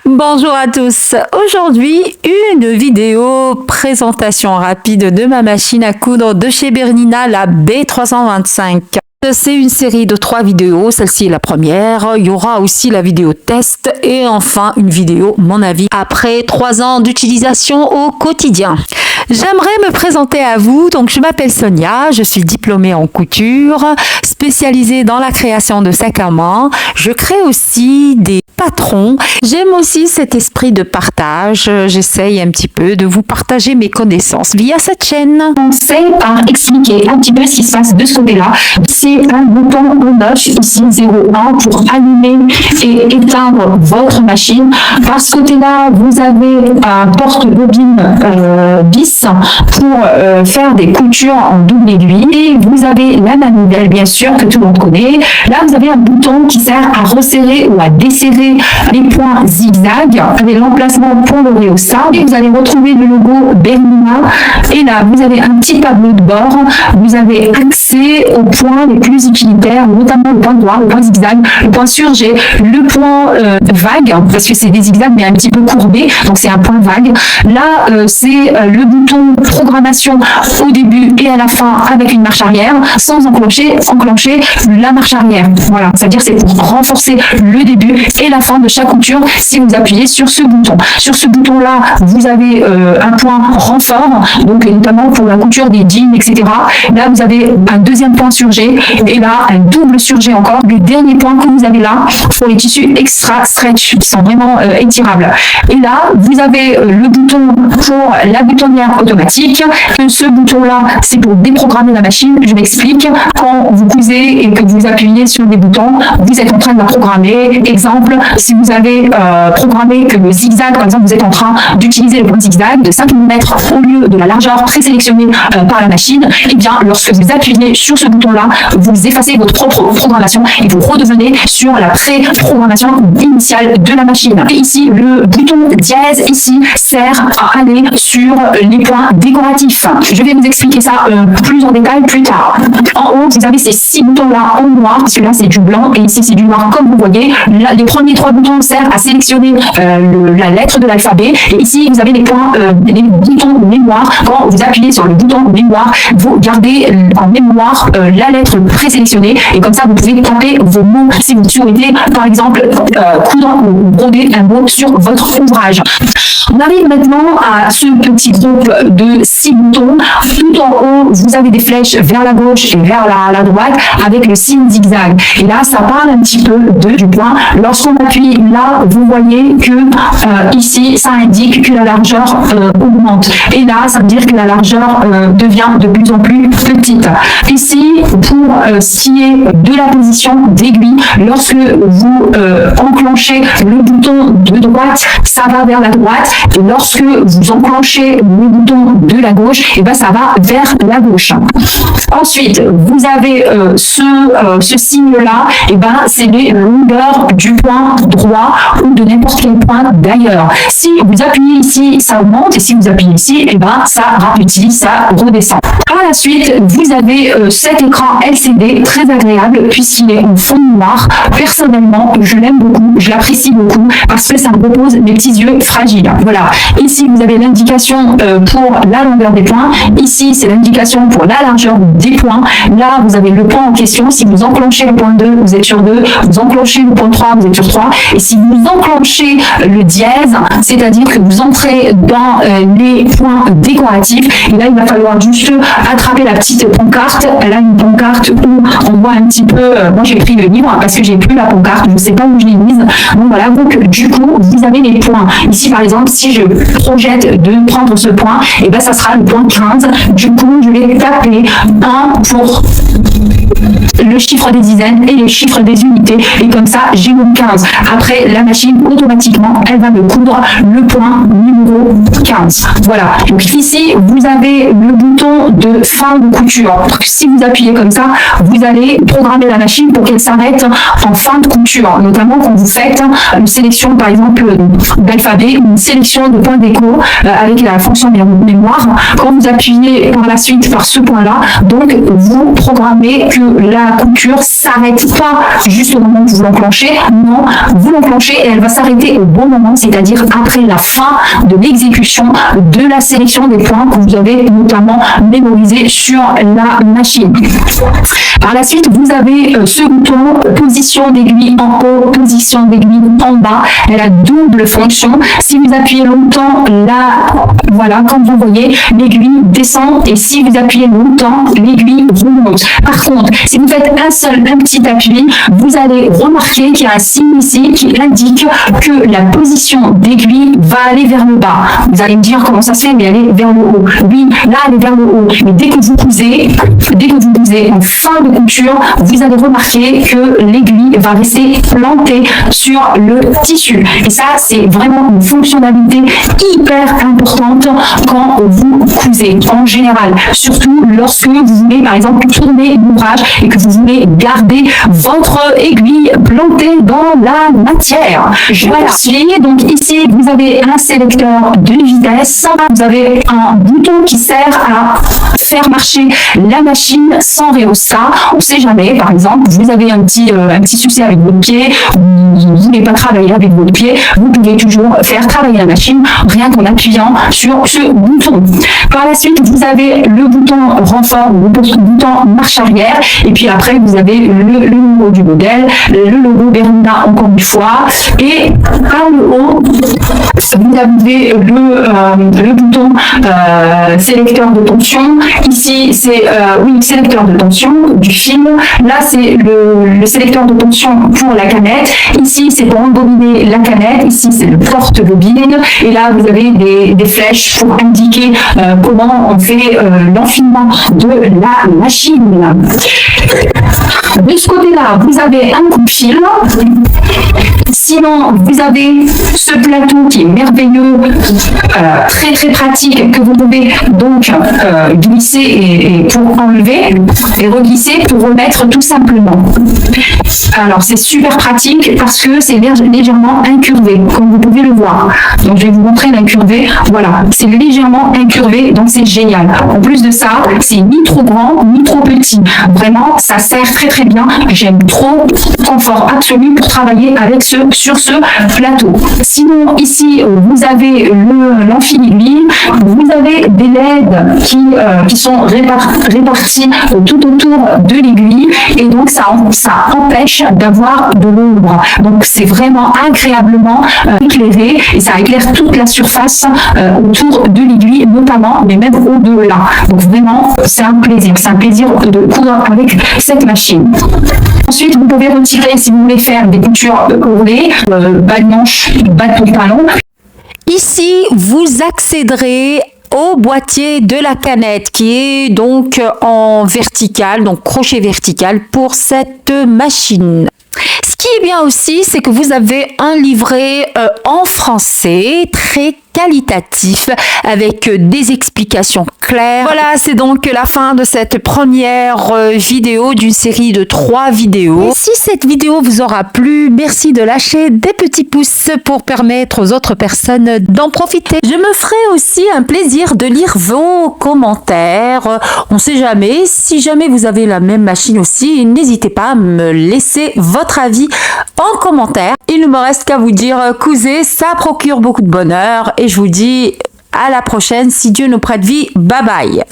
Bonjour à tous. Aujourd'hui, une vidéo présentation rapide de ma machine à coudre de chez Bernina, la B325. C'est une série de 3 vidéos, celle-ci est la première, il y aura aussi la vidéo test et enfin une vidéo mon avis après 3 ans d'utilisation au quotidien. J'aimerais me présenter à vous, donc je m'appelle Sonia, je suis diplômée en couture, spécialisée dans la création de sacs à main, je crée aussi des patrons, j'aime aussi cet esprit de partage, j'essaye un petit peu de vous partager mes connaissances via cette chaîne. C'est par expliquer un petit peu ce qui se passe de ce côté-là. C'est un bouton on-off, ici 01, pour allumer et éteindre votre machine. Par ce côté-là, vous avez un porte-bobine bis pour faire des coutures en double aiguille. Et vous avez la manivelle, bien sûr, que tout le monde connaît. Là, vous avez un bouton qui sert à resserrer ou à desserrer les points zigzag avec l'emplacement pour le rehaussage. Et vous allez retrouver le logo Bernina. Et là, vous avez un petit tableau de bord. Vous avez accès aux points les plus utilitaires, notamment le point droit, le point zigzag, le point surgé, le point vague, parce que c'est des zigzags mais un petit peu courbés, donc c'est un point vague. Là, c'est le bouton programmation au début et à la fin avec une marche arrière, sans enclencher la marche arrière. Voilà, c'est-à-dire c'est pour renforcer le début et la fin de chaque couture si vous appuyez sur ce bouton. Sur ce bouton-là, vous avez un point renfort, donc notamment pour la couture des jeans, etc. Là, vous avez un deuxième point surgé et là, un double surgé encore. Le dernier point que vous avez là, pour les tissus extra stretch, qui sont vraiment étirables. Et là, vous avez le bouton pour la boutonnière automatique. Ce bouton-là, c'est pour déprogrammer la machine. Je m'explique. Quand vous cousez et que vous appuyez sur des boutons, vous êtes en train de la programmer. Exemple, si vous avez programmé que le zigzag, par exemple, vous êtes en train d'utiliser le point zigzag de 5 mm au lieu de la largeur présélectionnée par la machine, et bien, lorsque vous appuyez sur ce bouton-là, vous effacez votre propre programmation et vous redevenez sur la pré-programmation initiale de la machine. Et ici, le bouton dièse ici sert à aller sur les points décoratifs. Je vais vous expliquer ça plus en détail plus tard. En haut, vous avez ces 6 boutons-là en noir, parce que là, c'est du blanc et ici, c'est du noir, comme vous voyez. Là, les premiers 3 boutons servent à sélectionner la lettre de l'alphabet. Et ici, vous avez les points, les boutons mémoire. Quand vous appuyez sur le bouton mémoire, vous gardez en mémoire la lettre présélectionnée et comme ça, vous pouvez taper vos mots si vous souhaitez, par exemple, coudre ou broder un mot sur votre ouvrage. On arrive maintenant à ce petit groupe de 6 boutons. Tout en haut, vous avez des flèches vers la gauche et vers la droite avec le signe zigzag. Et là, ça parle un petit peu du point. Lorsqu'on appuie là, vous voyez que ici, ça indique que la largeur augmente. Et là, ça veut dire que la largeur devient de plus en plus petite. Ici, pour ce qui est de la position d'aiguille, lorsque vous enclenchez le bouton de droite, ça va vers la droite. Et lorsque vous enclenchez le bouton de la gauche, et ben ça va vers la gauche. Ensuite, vous avez ce signe-là, et ben c'est les longueurs du point droit ou de n'importe quel point d'ailleurs. Si vous appuyez ici, ça augmente, et si vous appuyez ici, et ben ça rapetit, ça redescend. Par la suite, vous avez cet écran LCD très agréable puisqu'il est en fond noir. Personnellement, je l'aime beaucoup, je l'apprécie beaucoup parce que ça me repose mes petits yeux fragiles. Voilà. Ici, vous avez l'indication pour la longueur des points. Ici, c'est l'indication pour la largeur des points. Là, vous avez le point en question. Si vous enclenchez le point 2, vous êtes sur 2. Vous enclenchez le point 3, vous êtes sur 3. Et si vous enclenchez le dièse, c'est-à-dire que vous entrez dans les points décoratifs, et là, il va falloir juste attraper la petite pancarte. Elle a une pancarte où on voit un petit peu, moi j'ai pris le livre parce que j'ai plus la pancarte, je ne sais pas où je l'ai mise. Donc voilà, donc du coup, vous avez les points. Ici par exemple, si je projette de prendre ce point, et ben ça sera le point 15. Du coup, je vais taper 1 pour le chiffre des dizaines et les chiffres des unités. Et comme ça, j'ai le 15. Après, la machine, automatiquement, elle va me coudre le point numéro 15. Voilà. Donc ici, vous avez le bouton de fin de couture. Si vous appuyez comme ça, vous allez programmer la machine pour qu'elle s'arrête en fin de couture. Notamment quand vous faites une sélection, par exemple, d'alphabet, une sélection de points d'écho avec la fonction mémoire. Quand vous appuyez par la suite par ce point-là, donc vous programmez que la couture s'arrête pas juste au moment où vous l'enclenchez. Non, vous l'enclenchez et elle va s'arrêter au bon moment, c'est-à-dire après la fin de l'exécution de la sélection des points que vous avez notamment mémorisé sur la machine. Par la suite, vous avez ce bouton position d'aiguille en haut, position d'aiguille en bas. Elle a double fonction. Si vous appuyez longtemps, là, voilà, comme vous voyez, l'aiguille descend et si vous appuyez longtemps, l'aiguille remonte. Par contre, si vous faites un petit appui, vous allez remarquer qu'il y a un signe ici qui indique que la position d'aiguille va aller vers le bas. Vous allez me dire comment ça se fait, mais elle est vers le haut. Oui, là, elle est vers le haut. Mais dès que vous cousez en fin de couture, vous allez remarquer que l'aiguille va rester plantée sur le tissu. Et ça, c'est vraiment une fonctionnalité hyper importante quand vous cousez en général. Surtout lorsque vous voulez, par exemple, tourner l'ouvrage et que vous voulez garder votre aiguille plantée dans la matière. Je poursuis. Donc ici, vous avez un sélecteur de vitesse. Vous avez un bouton qui sert à faire marcher la machine sans rhéostat. On ne sait jamais, par exemple, vous avez un petit souci avec votre pied, vous ne voulez pas travailler avec votre pied, vous pouvez toujours faire travailler la machine rien qu'en appuyant sur ce bouton. Par la suite, vous avez le bouton renfort, le bouton marche arrière, et puis après, vous avez le logo du modèle, le logo Bernina encore une fois, et par le haut, vous avez le bouton sélecteur de tension. Ici, c'est sélecteur de tension du film. Là, c'est le sélecteur de tension pour la canette. Ici, c'est pour embobiner la canette. Ici, c'est le porte-bobine. Et là, vous avez des flèches pour indiquer comment on fait l'enfilement de la machine. De ce côté-là, vous avez un coup de fil. Sinon, vous avez ce plateau qui est merveilleux, très très pratique, que vous pouvez donc glisser et pour enlever et reglisser pour remettre tout simplement. Alors c'est super pratique parce que c'est légèrement incurvé, comme vous pouvez le voir. Donc je vais vous montrer l'incurvé. Voilà, c'est légèrement incurvé, donc c'est génial. En plus de ça, c'est ni trop grand ni trop petit. Vraiment, ça sert très très bien. J'aime trop, confort absolu pour travailler avec sur ce plateau. Sinon ici vous avez l'enfil-aiguille, vous avez des LED qui sont répartis tout autour de l'aiguille et donc ça empêche d'avoir de l'ombre. Donc c'est vraiment agréablement éclairé et ça éclaire toute la surface autour de l'aiguille notamment, mais même au-delà. Donc vraiment c'est un plaisir de coudre avec cette machine. Ensuite, vous pouvez retirer si vous voulez faire des coutures ourlées, bas de manche, bas de pantalon. Ici, vous accéderez au boîtier de la canette qui est donc en vertical, donc crochet vertical pour cette machine. Ce qui est bien aussi, c'est que vous avez un livret en français très qualitatif avec des explications claires. Voilà, c'est donc la fin de cette première vidéo d'une série de 3 vidéos. Et si cette vidéo vous aura plu, merci de lâcher des petits pouces pour permettre aux autres personnes d'en profiter. Je me ferai aussi un plaisir de lire vos commentaires. On ne sait jamais, si jamais vous avez la même machine aussi, n'hésitez pas à me laisser votre avis en commentaire. Il ne me reste qu'à vous dire, couser, ça procure beaucoup de bonheur et je vous dis à la prochaine si Dieu nous prête vie. Bye bye.